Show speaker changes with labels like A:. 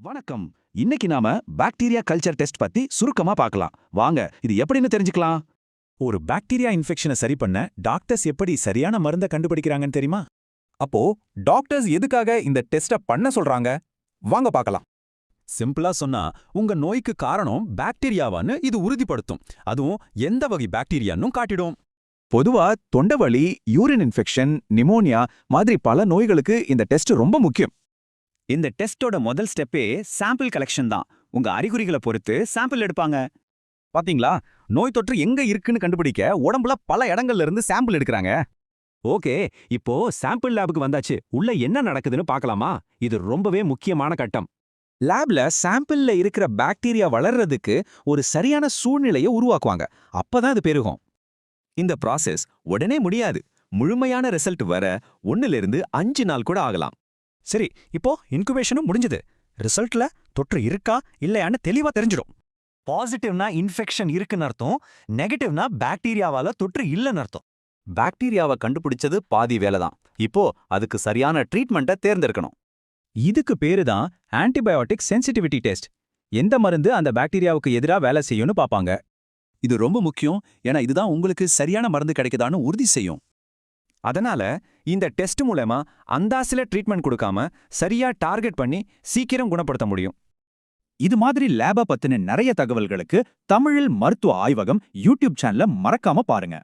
A: வணக்கம். இன்னைக்கு நாம பாக்டீரியா கல்ச்சர் டெஸ்ட் பத்தி சுருக்கமா பார்க்கலாம். வாங்க, இது எப்படின்னு தெரிஞ்சுக்கலாம்.
B: ஒரு பாக்டீரியா இன்ஃபெக்ஷனை சரி பண்ண டாக்டர்ஸ் எப்படி சரியான மருந்தை கண்டுபிடிக்கிறாங்கன்னு தெரியுமா?
C: அப்போ டாக்டர்ஸ் எதுக்காக இந்த டெஸ்ட பண்ண சொல்றாங்க? வாங்க பார்க்கலாம்.
B: சிம்பிளா சொன்னா, உங்க நோய்க்கு காரணம் பாக்டீரியாவான்னு இது உறுதிப்படுத்தும். அதுவும் எந்த வகை பாக்டீரியான்னு காட்டிடும்.
C: பொதுவா தொண்டைவலி, யூரின் இன்ஃபெக்ஷன், நிமோனியா மாதிரி பல நோய்களுக்கு இந்த டெஸ்ட் ரொம்ப முக்கியம்.
A: இந்த டெஸ்டோட முதல் ஸ்டெப்பே சாம்பிள் கலெக்ஷன் தான். உங்க அறிகுறிகளை பொறுத்து சாம்பிள் எடுப்பாங்க.
C: பாத்தீங்களா, நோய் தொற்று எங்க இருக்குன்னு கண்டுபிடிக்க உடம்புல பல இடங்கள்ல இருந்து சாம்பிள் எடுக்கறாங்க.
D: ஓகே, இப்போ சாம்பிள் லேபுக்கு வந்தாச்சு. உள்ள என்ன நடக்குதுன்னு பார்க்கலாமா? இது ரொம்பவே முக்கியமான கட்டம்.
C: லேப்ல சாம்பிள்ல இருக்கிற பாக்டீரியா வளர்றதுக்கு ஒரு சரியான சூழ்நிலையை உருவாக்குவாங்க. அப்பதான் அது பெருகும்.
D: இந்த ப்ராசஸ் உடனே முடியாது. முழுமையான ரிசல்ட் வர 1 to 5 நாள் கூட ஆகலாம்.
B: சரி, இப்போ இன்குபேஷனும் முடிஞ்சது. ரிசல்ட்ல தொற்று இருக்கா இல்லையான்னு தெளிவா தெரிஞ்சிடும்.
E: பாசிட்டிவ்னா இன்ஃபெக்ஷன் இருக்குன்னு அர்த்தம், நெகட்டிவ்னா பாக்டீரியாவால தொற்று இல்லைன்னு அர்த்தம்.
C: பாக்டீரியாவை கண்டுபிடிச்சது பாதி வேலை தான். இப்போ அதுக்கு சரியான ட்ரீட்மெண்ட்டை தேர்ந்தெடுக்கணும். இதுக்கு பேரு தான் ஆன்டிபயோட்டிக் சென்சிட்டிவிட்டி டெஸ்ட். எந்த மருந்து அந்த பாக்டீரியாவுக்கு எதிரா வேலை செய்யும்னு பாப்பாங்க. இது ரொம்ப முக்கியம், ஏன்னா இதுதான் உங்களுக்கு சரியான மருந்து கிடைக்குதான்னு உறுதி செய்யும்.
D: அதனால இந்த டெஸ்ட் மூலமா அந்தாசில ட்ரீட்மெண்ட் கொடுக்காம சரியா டார்கெட் பண்ணி சீக்கிரம் குணப்படுத்த முடியும்.
C: இது மாதிரி லேப பத்தின நிறைய தகவல்களுக்கு தமிழில் மருத்துவ ஆய்வகம் யூடியூப் சேனலை மறக்காம பாருங்க.